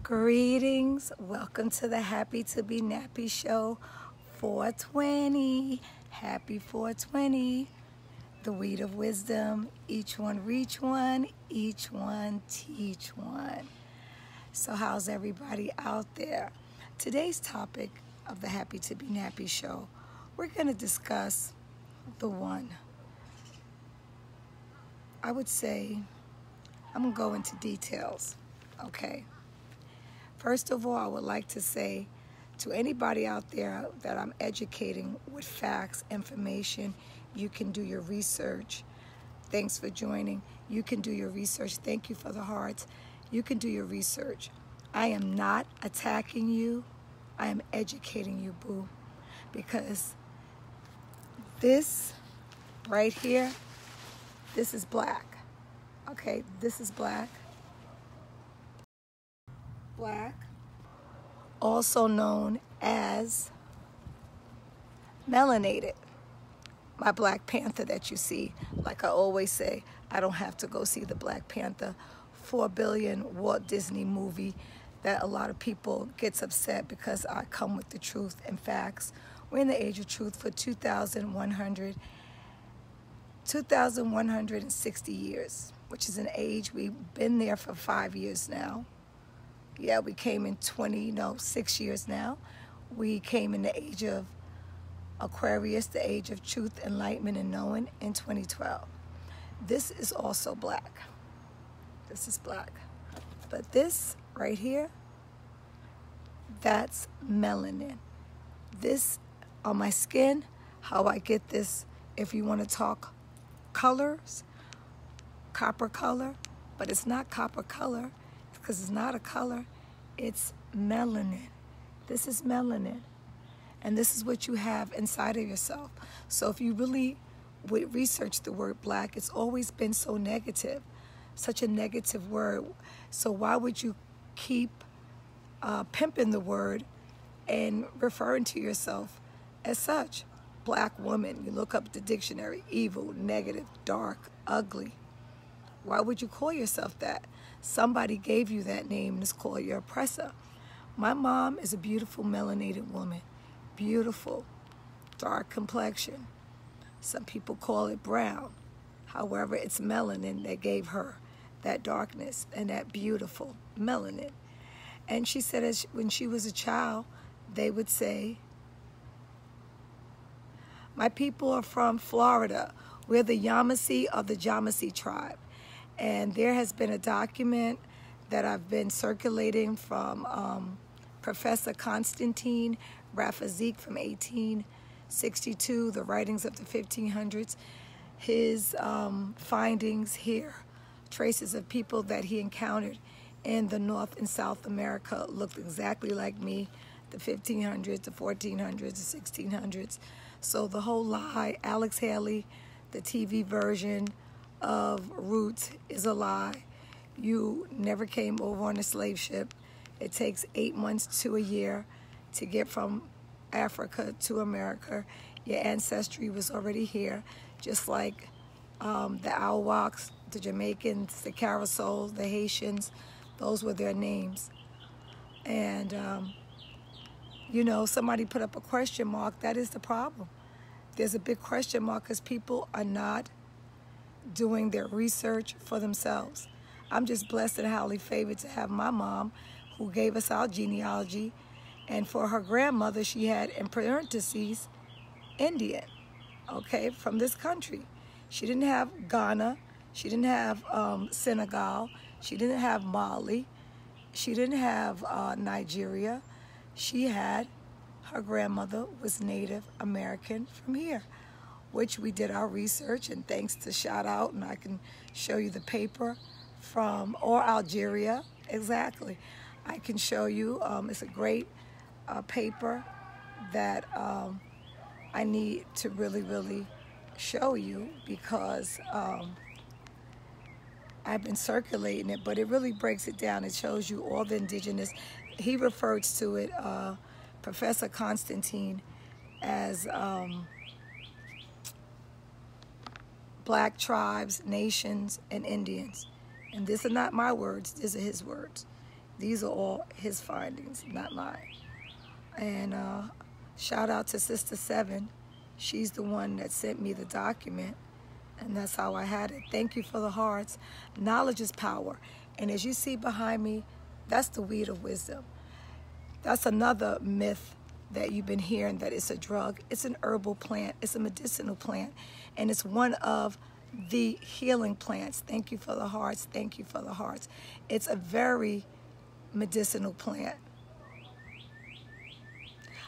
Greetings. Welcome to the Happy to Be Nappy Show 420. Happy 420. The weed of wisdom. Each one reach one. Each one teach one. So how's everybody out there? Today's topic of the Happy to Be Nappy Show, we're going to discuss the one. I would say, I'm going to go into details, okay? First of all, I would like to say to anybody out there that I'm educating with facts, information, you can do your research. Thanks for joining. You can do your research. Thank you for the hearts. You can do your research. I am not attacking you. I am educating you, boo. Because this right here, this is black. Okay, this is black. Black, also known as Melanated. My Black Panther that you see, like I always say, I don't have to go see the Black Panther 4 billion Walt Disney movie that a lot of people gets upset because I come with the truth and facts. We're in the age of truth for 2,160 years, which is an age we've been there for 5 years now. Yeah, we came in 6 years now. We came in the age of Aquarius, the age of truth, enlightenment, and knowing in 2012. This is also black. This is black. But this right here, that's melanin. This on my skin, how I get this, if you want to talk colors, copper color, but it's not copper color. Because it's not a color, it's melanin. This is melanin. And this is what you have inside of yourself. So if you really would research the word black, it's always been so negative, such a negative word. So why would you keep pimping the word and referring to yourself as such? Black woman, you look up the dictionary, evil, negative, dark, ugly. Why would you call yourself that? Somebody gave you that name and it's called your oppressor. My mom is a beautiful melanated woman. Beautiful, dark complexion. Some people call it brown. However, it's melanin that gave her that darkness and that beautiful melanin. And she said when she was a child, they would say, my people are from Florida. We're the Yamasee of the Yamasee tribe. And there has been a document that I've been circulating from Professor Constantine, Rafinesque from 1862, the writings of the 1500s. His findings here, traces of people that he encountered in the North and South America looked exactly like me, the 1500s, the 1400s, the 1600s. So the whole lie, Alex Haley, the TV version of Roots is a lie. You never came over on a slave ship. It takes 8 months to a year to get from Africa to America. Your ancestry was already here, just like the Arawaks, the Jamaicans, the Carasols, the Haitians. Those were their names. And, you know, somebody put up a question mark. That is the problem. There's a big question mark because people are not doing their research for themselves. I'm just blessed and highly favored to have my mom who gave us our genealogy, and for her grandmother she had in parentheses Indian, okay, from this country. She didn't have Ghana, she didn't have Senegal, she didn't have Mali, she didn't have Nigeria. She had, her grandmother was Native American from here, which we did our research, and thanks to shout out, and I can show you the paper from, or Algeria, exactly. I can show you, it's a great paper that I need to really show you because I've been circulating it, but it really breaks it down. It shows you all the indigenous, he refers to it, Professor Constantine, as black tribes, nations, and Indians. And these are not my words, these are his words. These are all his findings, not mine. And shout out to Sister Seven. She's the one that sent me the document, and that's how I had it. Thank you for the hearts. Knowledge is power. And as you see behind me, that's the weed of wisdom. That's another myth that you've been hearing, that it's a drug. It's an herbal plant. It's a medicinal plant. And it's one of the healing plants. Thank you for the hearts. Thank you for the hearts. It's a very medicinal plant.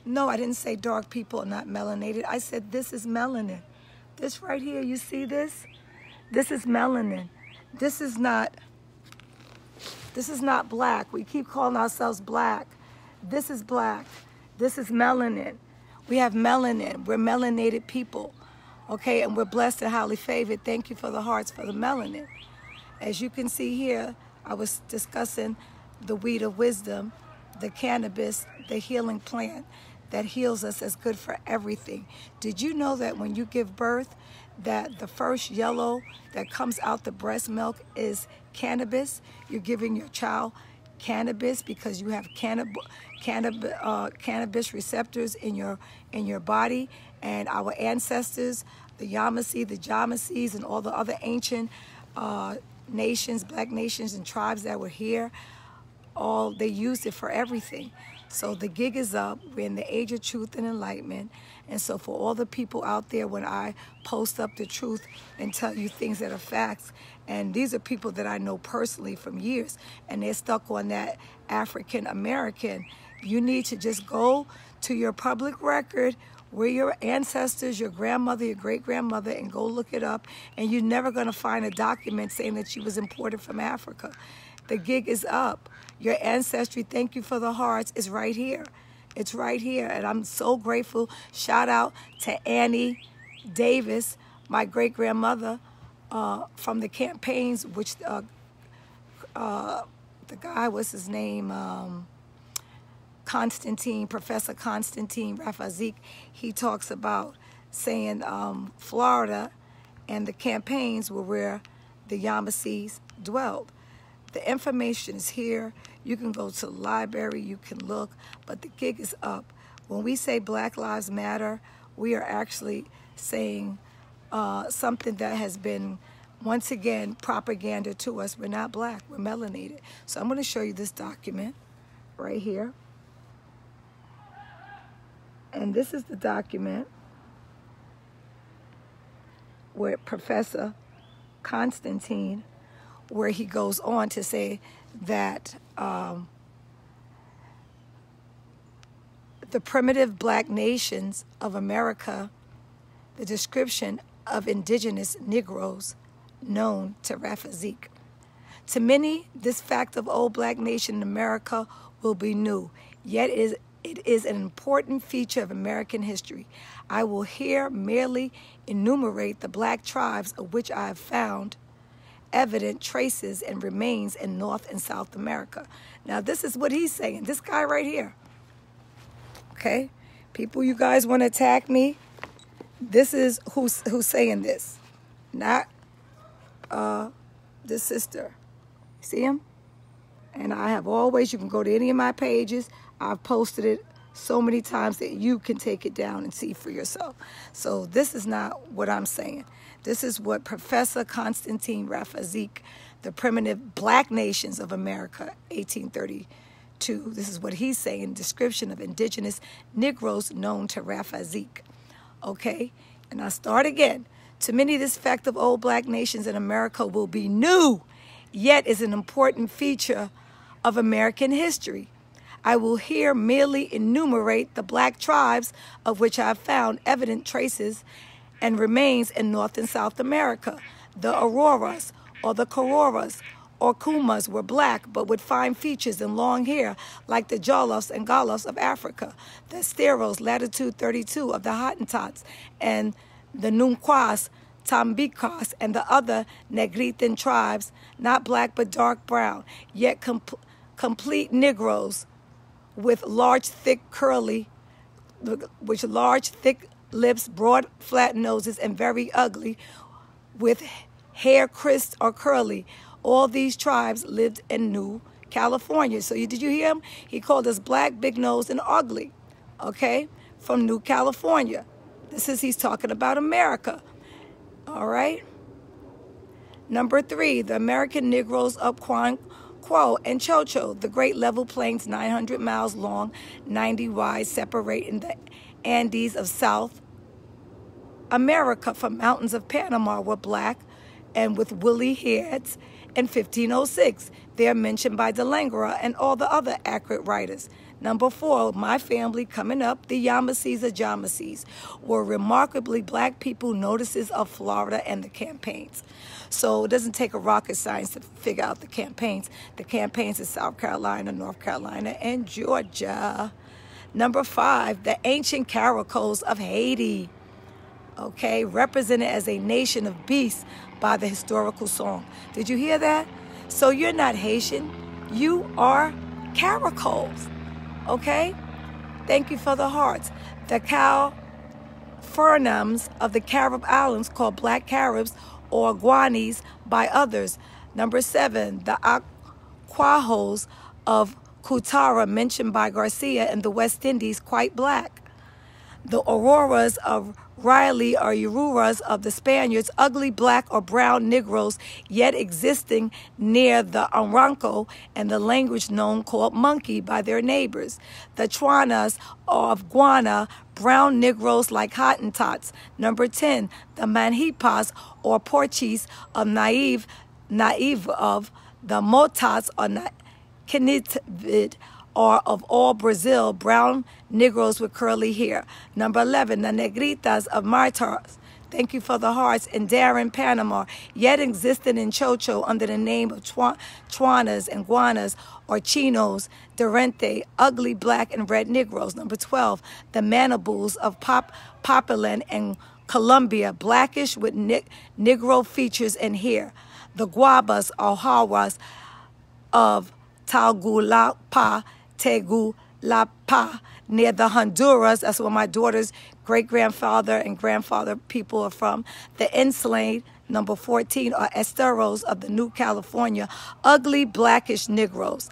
No, I didn't say dark people are not melanated. I said this is melanin. This right here, you see this? This is melanin. This is not black. We keep calling ourselves black. This is black. This is melanin. We have melanin. We're melanated people. Okay, and we're blessed and highly favored. Thank you for the hearts for the melanin. As you can see here, I was discussing the weed of wisdom, the cannabis, the healing plant that heals us, as good for everything. Did you know that when you give birth, that the first yellow that comes out the breast milk is cannabis? You're giving your child cannabis because you have cannabis receptors in your body. And our ancestors, the Yamasee, the Jamasees, and all the other ancient nations, black nations and tribes that were here, they used it for everything. So the gig is up. We're in the age of truth and enlightenment. And so for all the people out there, when I post up the truth and tell you things that are facts, and these are people that I know personally from years, and they're stuck on that African American, you need to just go to your public record where your ancestors, your grandmother, your great-grandmother, and go look it up, and you're never going to find a document saying that she was imported from Africa. The gig is up. Your ancestry, thank you for the hearts, is right here. It's right here, and I'm so grateful. Shout out to Annie Davis, my great-grandmother, from the campaigns, which the guy, what's his name, Constantine, Professor Constantine Rafinesque, he talks about saying Florida and the campaigns were where the Yamasees dwelled. The information is here. You can go to the library, you can look, but the gig is up. When we say Black Lives Matter, we are actually saying something that has been, once again, propaganda to us. We're not black, we're melanated. So I'm going to show you this document right here. And this is the document where Professor Constantine, where he goes on to say that the primitive black nations of America, the description of indigenous Negroes known to Rafinesque. To many, this fact of old black nation in America will be new, yet it is an important feature of American history. I will here merely enumerate the black tribes of which I have found evident traces and remains in North and South America. Now, this is what he's saying. This guy right here. Okay? People, you guys want to attack me? This is who's saying this. Not this sister. See him? And I have always, you can go to any of my pages. I've posted it so many times that you can take it down and see for yourself. So this is not what I'm saying. This is what Professor Constantine Rafinesque, the primitive black nations of America, 1832. This is what he's saying, description of indigenous Negroes known to Rafinesque. Okay? And I start again. To many, this fact of old black nations in America will be new, yet is an important feature of American history. I will here merely enumerate the black tribes of which I have found evident traces and remains in North and South America. The Auroras, or the Cororas, or Kumas were black, but with fine features and long hair, like the Jolofs and Galofs of Africa, the Esteros, latitude 32 of the Hottentots, and the Nunquas, Tambicas, and the other Negritan tribes, not black but dark brown, yet complete Negroes, with large, thick, thick lips, broad, flat noses, and very ugly, with hair crisp or curly. All these tribes lived in New California. So did you hear him? He called us black, big nose, and ugly, okay, from New California. He's talking about America, all right? Number 3, the American Negroes of Quo and Chocho, the great level plains 900 miles long, 90 wide, separating the Andes of South America from mountains of Panama, were black and with woolly heads. In 1506, they are mentioned by De Langara and all the other accurate writers. Number 4, my family coming up, the Yamasees or Jamasees, were remarkably black people, notices of Florida and the campaigns. So it doesn't take a rocket science to figure out the campaigns. The campaigns in South Carolina, North Carolina, and Georgia. Number 5, the ancient Caracos of Haiti, okay, represented as a nation of beasts by the historical song. Did you hear that? So you're not Haitian, you are Caracos, okay? Thank you for the hearts. The Calfurnums of the Carib Islands, called Black Caribs or Guanis by others. Number 7, the Aquajos of Cutara, mentioned by Garcia in the West Indies, quite black. The Auroras of Riley or Ururas of the Spaniards, ugly black or brown Negroes, yet existing near the Aranco and the language known called monkey by their neighbors. The Chuanas of Guana, brown Negroes like Hottentots. Number 10, the Manhipas or Portuguese of naive of the Motats or Canitvid, or of all Brazil, brown Negroes with curly hair. Number 11, the Negritas of Martars. Thank you for the hearts. In Darien, Panama, yet existed in Chocho under the name of Chuanas and Guanas or Chinos, Durante, ugly black and red Negroes. Number 12, the Manabus of Papulan and Colombia, blackish with Negro features and hair. The Guabas or Hawas of Tegucigalpa, near the Honduras. That's where my daughter's great-grandfather and grandfather people are from. The enslaved, number 14, are Esteros of the New California, ugly blackish Negroes.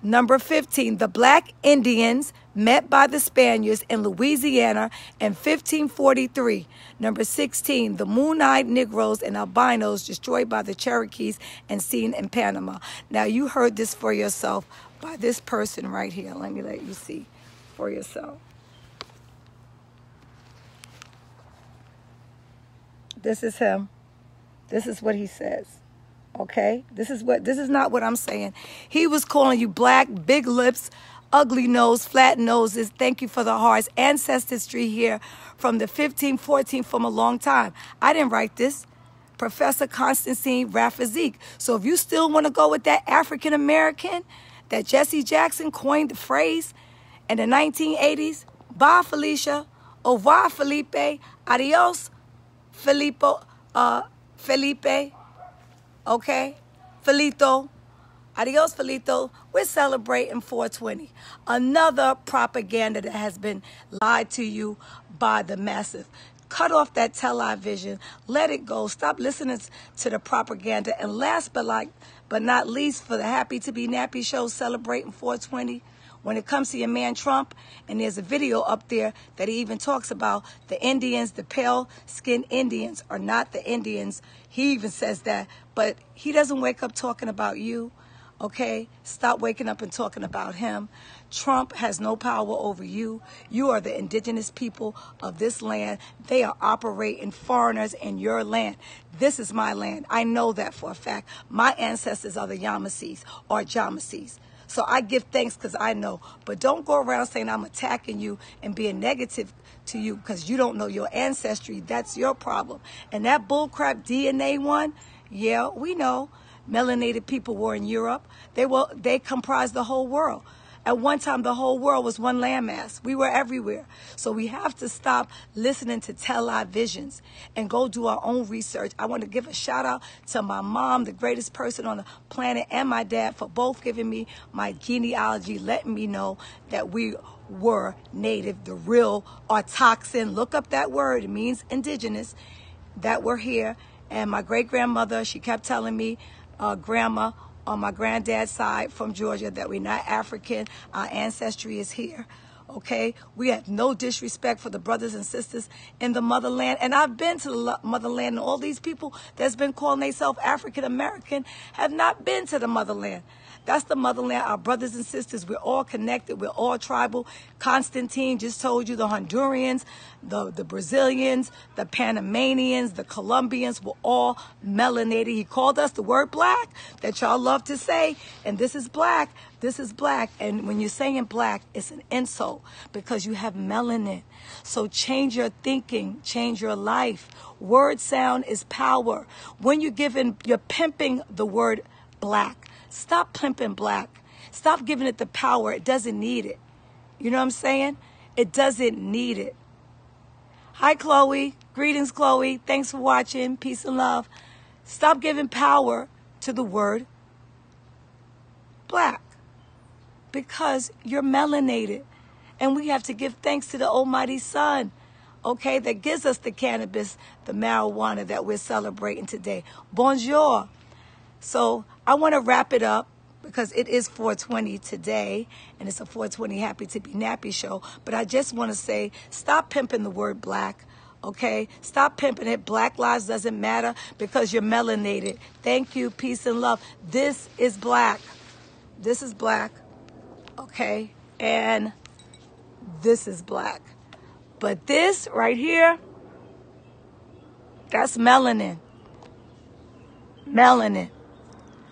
Number 15, the black Indians met by the Spaniards in Louisiana in 1543. Number 16, the moon-eyed Negroes and albinos destroyed by the Cherokees and seen in Panama. Now, you heard this for yourself by this person right here. Let me let you see for yourself. This is him. This is what he says. Okay? This is not what I'm saying. He was calling you black, big lips, ugly nose, flat noses. Thank you for the hearts. Ancestry here from the 1514 from a long time. I didn't write this. Professor Constantine Rafinesque. So if you still want to go with that African American, that Jesse Jackson coined the phrase in the 1980s, bye Felicia, au revoir Felipe, adios Felipe, okay, Felito, adios Felito. We're celebrating 420. Another propaganda that has been lied to you by the masses. Cut off that television. Let it go. Stop listening to the propaganda. And last but not least, for the Happy to Be Nappy show celebrating 420, when it comes to your man Trump, and there's a video up there that he even talks about the Indians, the pale-skinned Indians are not the Indians. He even says that, but he doesn't wake up talking about you, okay? Stop waking up and talking about him. Trump has no power over you. You are the indigenous people of this land. They are operating foreigners in your land. This is my land. I know that for a fact. My ancestors are the Yamasees or Jamasees. So I give thanks because I know. But don't go around saying I'm attacking you and being negative to you because you don't know your ancestry. That's your problem. And that bullcrap DNA one, yeah, we know. Melanated people were in Europe. They comprised the whole world. At one time, the whole world was one landmass. We were everywhere. So we have to stop listening to televisions and go do our own research. I want to give a shout out to my mom, the greatest person on the planet, and my dad for both giving me my genealogy, letting me know that we were native, the real Autochthon. Look up that word. It means indigenous, that we're here. And my great-grandmother, she kept telling me, Grandma, on my granddad's side from Georgia that we're not African. Our ancestry is here. Okay, we have no disrespect for the brothers and sisters in the motherland. And I've been to the motherland, and all these people that's been calling themselves African American have not been to the motherland. That's the motherland, our brothers and sisters. We're all connected. We're all tribal. Constantine just told you the Hondurans, the Brazilians, the Panamanians, the Colombians were all melanated. He called us the word black that y'all love to say. And this is black. This is black. And when you're saying black, it's an insult because you have melanin. So change your thinking. Change your life. Word sound is power. When you're pimping the word black. Stop pimping black. Stop giving it the power. It doesn't need it. You know what I'm saying? It doesn't need it. Hi, Chloe. Greetings, Chloe. Thanks for watching. Peace and love. Stop giving power to the word black because you're melanated. And we have to give thanks to the Almighty Sun, okay, that gives us the cannabis, the marijuana that we're celebrating today. Bonjour. So I want to wrap it up because it is 420 today, and it's a 420 Happy to Be Nappy show. But I just want to say, stop pimping the word black, okay? Stop pimping it. Black lives doesn't matter because you're melanated. Thank you. Peace and love. This is black. This is black, okay? And this is black. But this right here, that's melanin. Melanin.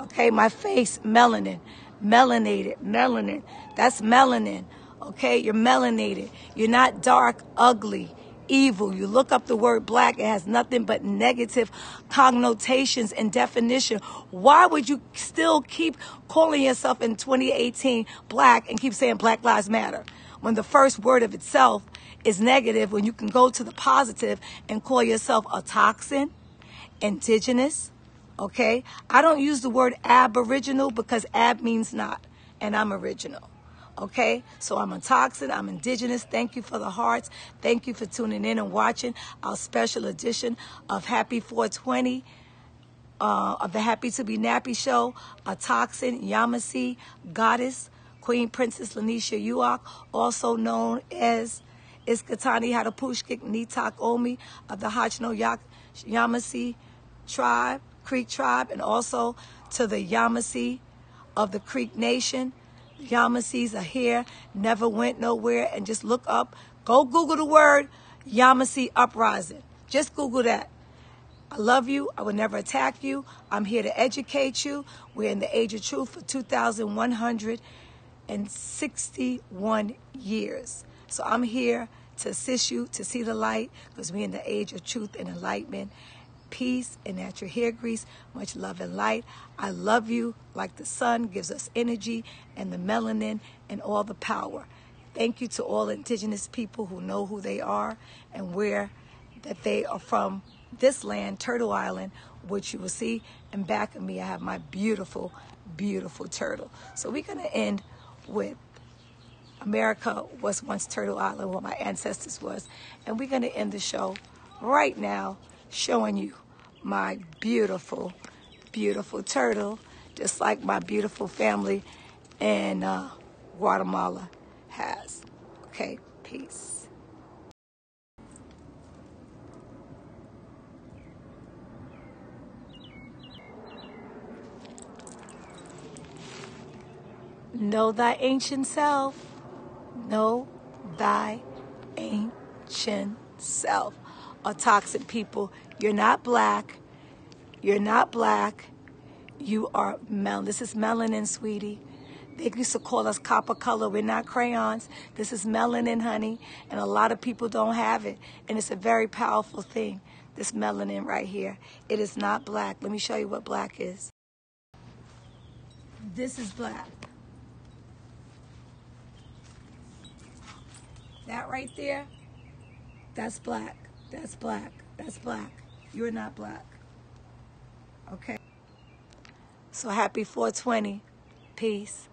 Okay, my face, melanin, melanated, melanin. That's melanin. Okay, you're melanated. You're not dark, ugly, evil. You look up the word black, it has nothing but negative connotations and definition. Why would you still keep calling yourself in 2018 black and keep saying Black Lives Matter when the first word of itself is negative, when you can go to the positive and call yourself Autochthon, Indigenous? Okay, I don't use the word aboriginal because ab means not, and I'm original. Okay, so I'm Autochthon, I'm Indigenous. Thank you for the hearts. Thank you for tuning in and watching our special edition of Happy 420, of the Happy to Be Nappy show. Autochthon, Yamasee, Goddess, Queen Princess Lanisha Uok, also known as Iskatani Hadapushkik Nitak Omi of the Hachno Yamasee tribe. Creek tribe, and also to the Yamasee of the Creek Nation. Yamasees are here, never went nowhere, and just look up, go Google the word Yamasee Uprising. Just Google that. I love you. I will never attack you. I'm here to educate you. We're in the age of truth for 2,161 years. So I'm here to assist you to see the light because we're in the age of truth and enlightenment. Peace and natural hair grease, much love and light. I love you like the sun gives us energy and the melanin and all the power. Thank you to all Indigenous people who know who they are and where that they are from this land, Turtle Island, which you will see. And back of me, I have my beautiful, beautiful turtle. So we're going to end with America was once Turtle Island, where my ancestors was. And we're going to end the show right now showing you my beautiful, beautiful turtle, just like my beautiful family in Guatemala has. Okay, peace. Know thy ancient self. Know thy ancient self. Or toxic people, you're not black. You're not black. You are melanin. This is melanin, sweetie. They used to call us copper color. We're not crayons. This is melanin, honey. And a lot of people don't have it. And it's a very powerful thing, this melanin right here. It is not black. Let me show you what black is. This is black. That right there, that's black. That's black. That's black. You're not black. Okay? So happy 420. Peace.